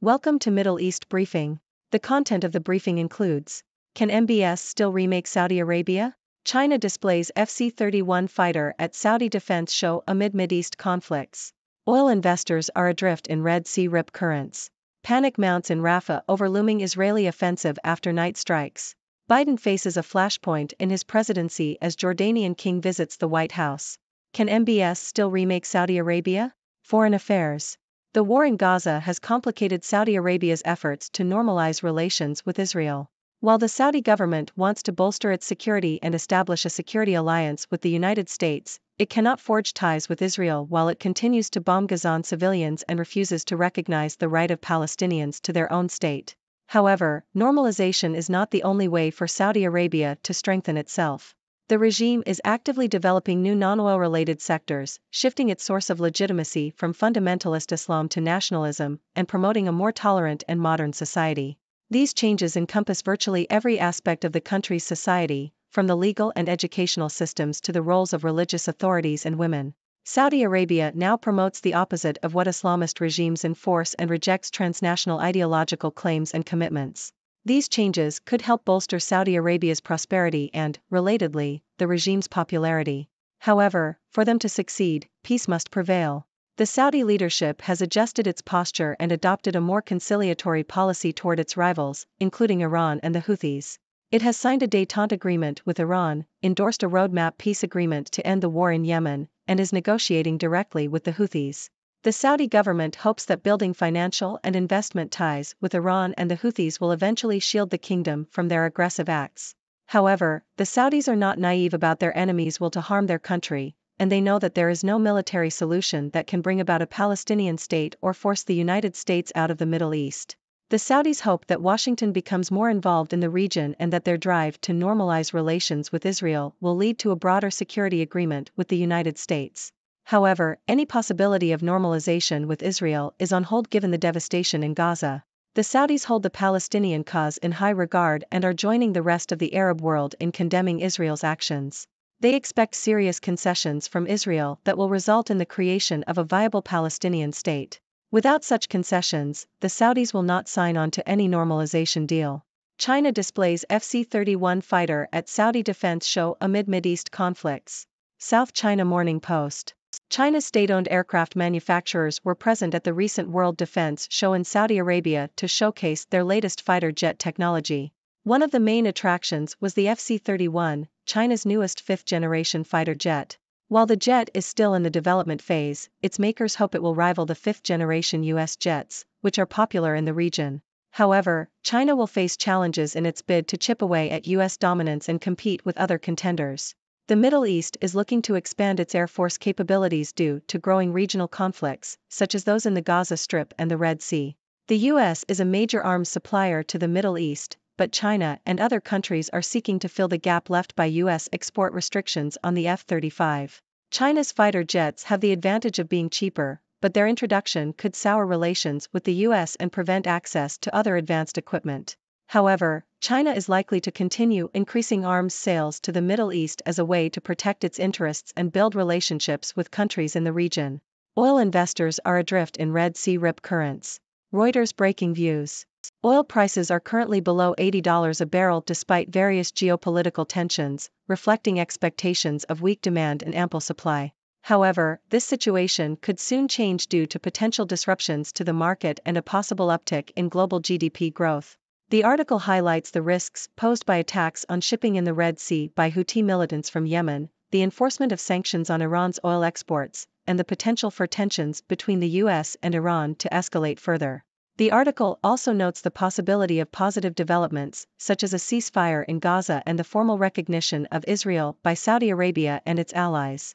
Welcome to Middle East Briefing. The content of the briefing includes: can MBS still remake Saudi Arabia? China displays FC-31 fighter at Saudi defense show amid Mideast conflicts. Oil investors are adrift in Red Sea rip currents. Panic mounts in Rafah over looming Israeli offensive after night strikes. Biden faces a flashpoint in his presidency as Jordanian king visits the White House. Can MBS still remake Saudi Arabia? Foreign affairs. The war in Gaza has complicated Saudi Arabia's efforts to normalize relations with Israel. While the Saudi government wants to bolster its security and establish a security alliance with the United States, it cannot forge ties with Israel while it continues to bomb Gazan civilians and refuses to recognize the right of Palestinians to their own state. However, normalization is not the only way for Saudi Arabia to strengthen itself. The regime is actively developing new non-oil-related sectors, shifting its source of legitimacy from fundamentalist Islam to nationalism, and promoting a more tolerant and modern society. These changes encompass virtually every aspect of the country's society, from the legal and educational systems to the roles of religious authorities and women. Saudi Arabia now promotes the opposite of what Islamist regimes enforce and rejects transnational ideological claims and commitments. These changes could help bolster Saudi Arabia's prosperity and, relatedly, the regime's popularity. However, for them to succeed, peace must prevail. The Saudi leadership has adjusted its posture and adopted a more conciliatory policy toward its rivals, including Iran and the Houthis. It has signed a détente agreement with Iran, endorsed a roadmap peace agreement to end the war in Yemen, and is negotiating directly with the Houthis. The Saudi government hopes that building financial and investment ties with Iran and the Houthis will eventually shield the kingdom from their aggressive acts. However, the Saudis are not naive about their enemies' will to harm their country, and they know that there is no military solution that can bring about a Palestinian state or force the United States out of the Middle East. The Saudis hope that Washington becomes more involved in the region and that their drive to normalize relations with Israel will lead to a broader security agreement with the United States. However, any possibility of normalization with Israel is on hold given the devastation in Gaza. The Saudis hold the Palestinian cause in high regard and are joining the rest of the Arab world in condemning Israel's actions. They expect serious concessions from Israel that will result in the creation of a viable Palestinian state. Without such concessions, the Saudis will not sign on to any normalization deal. China displays FC-31 fighter at Saudi defense show amid Mideast conflicts. South China Morning Post. China's state-owned aircraft manufacturers were present at the recent World Defense Show in Saudi Arabia to showcase their latest fighter jet technology. One of the main attractions was the FC-31, China's newest fifth-generation fighter jet. While the jet is still in the development phase, its makers hope it will rival the fifth-generation US jets, which are popular in the region. However, China will face challenges in its bid to chip away at US dominance and compete with other contenders. The Middle East is looking to expand its air force capabilities due to growing regional conflicts, such as those in the Gaza Strip and the Red Sea. The US is a major arms supplier to the Middle East, but China and other countries are seeking to fill the gap left by US export restrictions on the F-35. China's fighter jets have the advantage of being cheaper, but their introduction could sour relations with the US and prevent access to other advanced equipment. However, China is likely to continue increasing arms sales to the Middle East as a way to protect its interests and build relationships with countries in the region. Oil investors are adrift in Red Sea rip currents. Reuters breaking views. Oil prices are currently below $80 a barrel despite various geopolitical tensions, reflecting expectations of weak demand and ample supply. However, this situation could soon change due to potential disruptions to the market and a possible uptick in global GDP growth. The article highlights the risks posed by attacks on shipping in the Red Sea by Houthi militants from Yemen, the enforcement of sanctions on Iran's oil exports, and the potential for tensions between the US and Iran to escalate further. The article also notes the possibility of positive developments, such as a ceasefire in Gaza and the formal recognition of Israel by Saudi Arabia and its allies.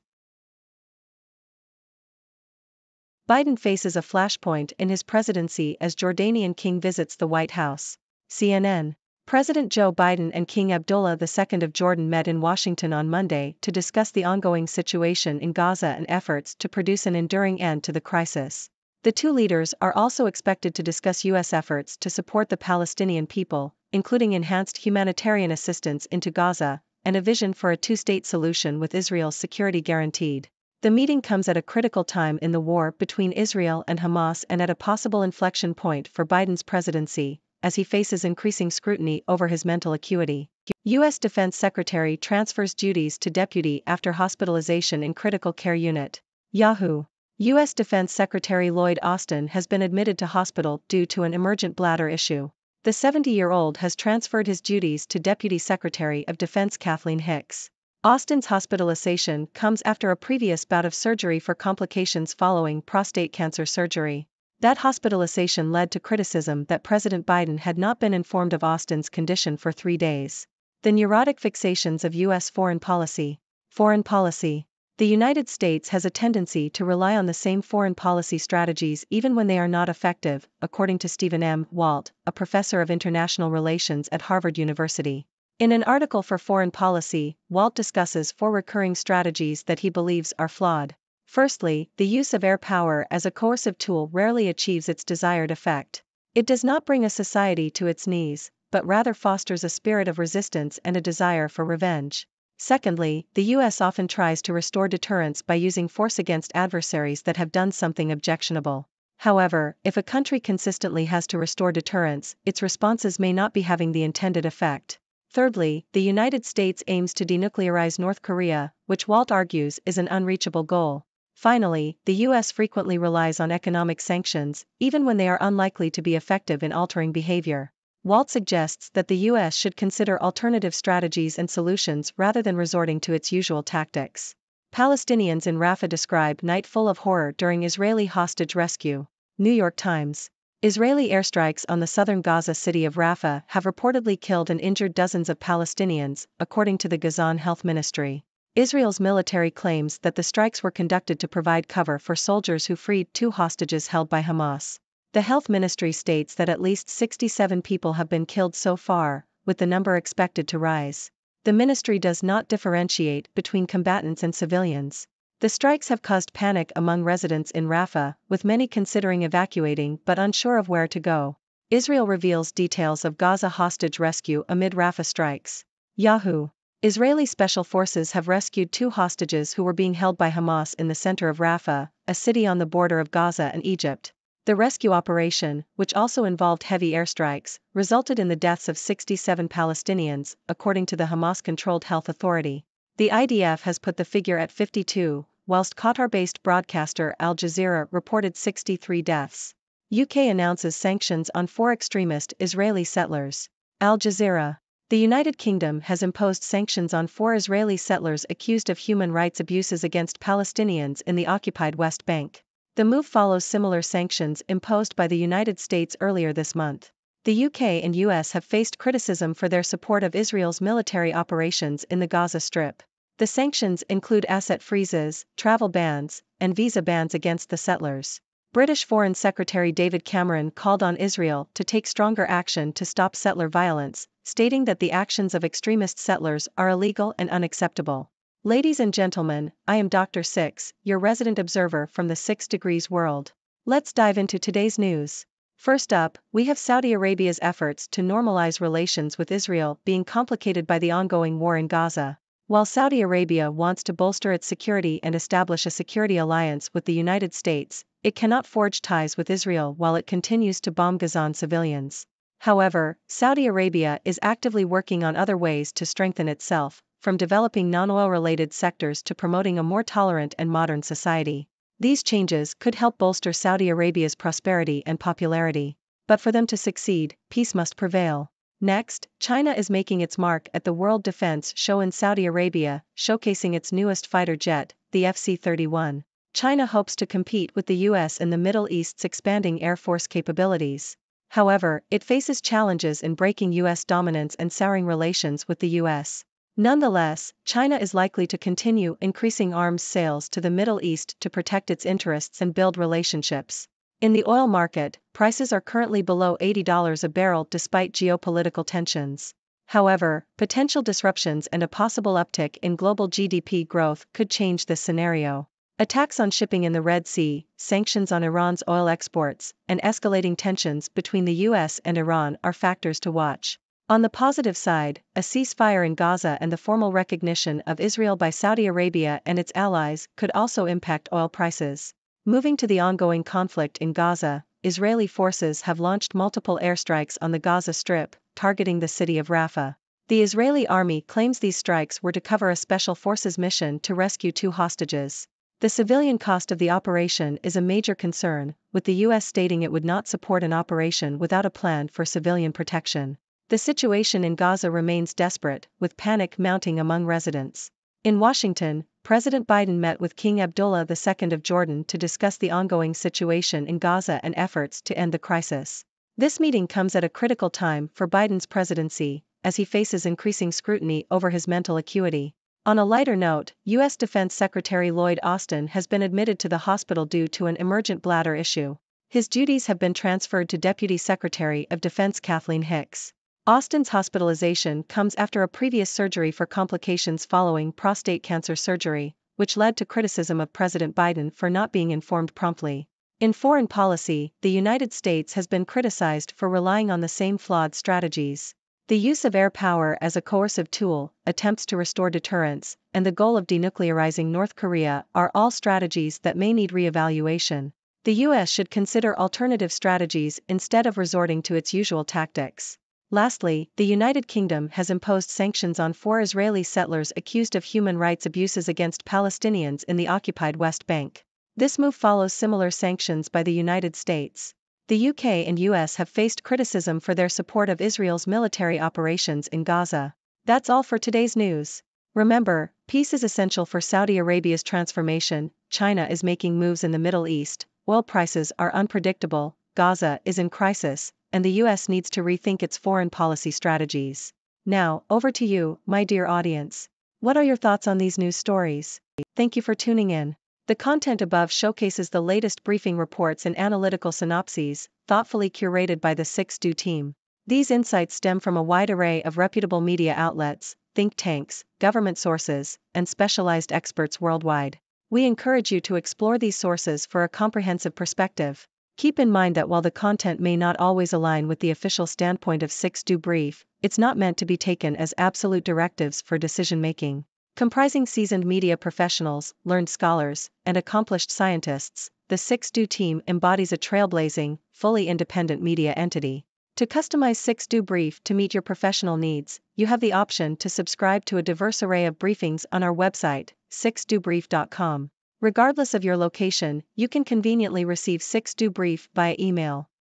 Biden faces a flashpoint in his presidency as Jordanian king visits the White House. CNN. President Joe Biden and King Abdullah II of Jordan met in Washington on Monday to discuss the ongoing situation in Gaza and efforts to produce an enduring end to the crisis. The two leaders are also expected to discuss U.S. efforts to support the Palestinian people, including enhanced humanitarian assistance into Gaza, and a vision for a two-state solution with Israel's security guaranteed. The meeting comes at a critical time in the war between Israel and Hamas and at a possible inflection point for Biden's presidency, as he faces increasing scrutiny over his mental acuity. U.S. Defense Secretary transfers duties to deputy after hospitalization in critical care unit. Yahoo! U.S. Defense Secretary Lloyd Austin has been admitted to hospital due to an emergent bladder issue. The 70-year-old has transferred his duties to Deputy Secretary of Defense Kathleen Hicks. Austin's hospitalization comes after a previous bout of surgery for complications following prostate cancer surgery. That hospitalization led to criticism that President Biden had not been informed of Austin's condition for 3 days. The neurotic fixations of U.S. foreign policy. Foreign policy. The United States has a tendency to rely on the same foreign policy strategies even when they are not effective, according to Stephen M. Walt, a professor of international relations at Harvard University. In an article for Foreign Policy, Walt discusses 4 recurring strategies that he believes are flawed. Firstly, the use of air power as a coercive tool rarely achieves its desired effect. It does not bring a society to its knees, but rather fosters a spirit of resistance and a desire for revenge. Secondly, the U.S. often tries to restore deterrence by using force against adversaries that have done something objectionable. However, if a country consistently has to restore deterrence, its responses may not be having the intended effect. Thirdly, the United States aims to denuclearize North Korea, which Walt argues is an unreachable goal. Finally, the U.S. frequently relies on economic sanctions, even when they are unlikely to be effective in altering behavior. Walt suggests that the U.S. should consider alternative strategies and solutions rather than resorting to its usual tactics. Palestinians in Rafah describe night full of horror during Israeli hostage rescue. New York Times. Israeli airstrikes on the southern Gaza city of Rafah have reportedly killed and injured dozens of Palestinians, according to the Gazan Health Ministry. Israel's military claims that the strikes were conducted to provide cover for soldiers who freed 2 hostages held by Hamas. The health ministry states that at least 67 people have been killed so far, with the number expected to rise. The ministry does not differentiate between combatants and civilians. The strikes have caused panic among residents in Rafah, with many considering evacuating but unsure of where to go. Israel reveals details of Gaza hostage rescue amid Rafah strikes. Yahoo! Israeli special forces have rescued 2 hostages who were being held by Hamas in the center of Rafah, a city on the border of Gaza and Egypt. The rescue operation, which also involved heavy airstrikes, resulted in the deaths of 67 Palestinians, according to the Hamas-controlled health authority. The IDF has put the figure at 52, whilst Qatar-based broadcaster Al Jazeera reported 63 deaths. UK announces sanctions on 4 extremist Israeli settlers. Al Jazeera. The United Kingdom has imposed sanctions on 4 Israeli settlers accused of human rights abuses against Palestinians in the occupied West Bank. The move follows similar sanctions imposed by the United States earlier this month. The UK and US have faced criticism for their support of Israel's military operations in the Gaza Strip. The sanctions include asset freezes, travel bans, and visa bans against the settlers. British Foreign Secretary David Cameron called on Israel to take stronger action to stop settler violence, stating that the actions of extremist settlers are illegal and unacceptable. Ladies and gentlemen, I am Dr. Six, your resident observer from the 6 Degrees world. Let's dive into today's news. First up, we have Saudi Arabia's efforts to normalize relations with Israel being complicated by the ongoing war in Gaza. While Saudi Arabia wants to bolster its security and establish a security alliance with the United States, it cannot forge ties with Israel while it continues to bomb Gazan civilians. However, Saudi Arabia is actively working on other ways to strengthen itself, from developing non-oil-related sectors to promoting a more tolerant and modern society. These changes could help bolster Saudi Arabia's prosperity and popularity. But for them to succeed, peace must prevail. Next, China is making its mark at the World Defense Show in Saudi Arabia, showcasing its newest fighter jet, the FC-31. China hopes to compete with the US in the Middle East's expanding Air Force capabilities. However, it faces challenges in breaking US dominance and souring relations with the US. Nonetheless, China is likely to continue increasing arms sales to the Middle East to protect its interests and build relationships. In the oil market, prices are currently below $80 a barrel despite geopolitical tensions. However, potential disruptions and a possible uptick in global GDP growth could change this scenario. Attacks on shipping in the Red Sea, sanctions on Iran's oil exports, and escalating tensions between the US and Iran are factors to watch. On the positive side, a ceasefire in Gaza and the formal recognition of Israel by Saudi Arabia and its allies could also impact oil prices. Moving to the ongoing conflict in Gaza, Israeli forces have launched multiple airstrikes on the Gaza Strip, targeting the city of Rafah. The Israeli army claims these strikes were to cover a special forces mission to rescue 2 hostages. The civilian cost of the operation is a major concern, with the U.S. stating it would not support an operation without a plan for civilian protection. The situation in Gaza remains desperate, with panic mounting among residents. In Washington, President Biden met with King Abdullah II of Jordan to discuss the ongoing situation in Gaza and efforts to end the crisis. This meeting comes at a critical time for Biden's presidency, as he faces increasing scrutiny over his mental acuity. On a lighter note, U.S. Defense Secretary Lloyd Austin has been admitted to the hospital due to an emergent bladder issue. His duties have been transferred to Deputy Secretary of Defense Kathleen Hicks. Austin's hospitalization comes after a previous surgery for complications following prostate cancer surgery, which led to criticism of President Biden for not being informed promptly. In foreign policy, the United States has been criticized for relying on the same flawed strategies. The use of air power as a coercive tool, attempts to restore deterrence, and the goal of denuclearizing North Korea are all strategies that may need re-evaluation. The U.S. should consider alternative strategies instead of resorting to its usual tactics. Lastly, the United Kingdom has imposed sanctions on 4 Israeli settlers accused of human rights abuses against Palestinians in the occupied West Bank. This move follows similar sanctions by the United States. The UK and US have faced criticism for their support of Israel's military operations in Gaza. That's all for today's news. Remember, peace is essential for Saudi Arabia's transformation. China is making moves in the Middle East, oil prices are unpredictable, Gaza is in crisis, and the US needs to rethink its foreign policy strategies. Now, over to you, my dear audience. What are your thoughts on these news stories? Thank you for tuning in. The content above showcases the latest briefing reports and analytical synopses, thoughtfully curated by the 6Do team. These insights stem from a wide array of reputable media outlets, think tanks, government sources, and specialized experts worldwide. We encourage you to explore these sources for a comprehensive perspective. Keep in mind that while the content may not always align with the official standpoint of 6Do Brief, it's not meant to be taken as absolute directives for decision-making. Comprising seasoned media professionals, learned scholars, and accomplished scientists, the 6Do team embodies a trailblazing, fully independent media entity. To customize 6Do Brief to meet your professional needs, you have the option to subscribe to a diverse array of briefings on our website, 6dobrief.com. Regardless of your location, you can conveniently receive 6Do Brief via email.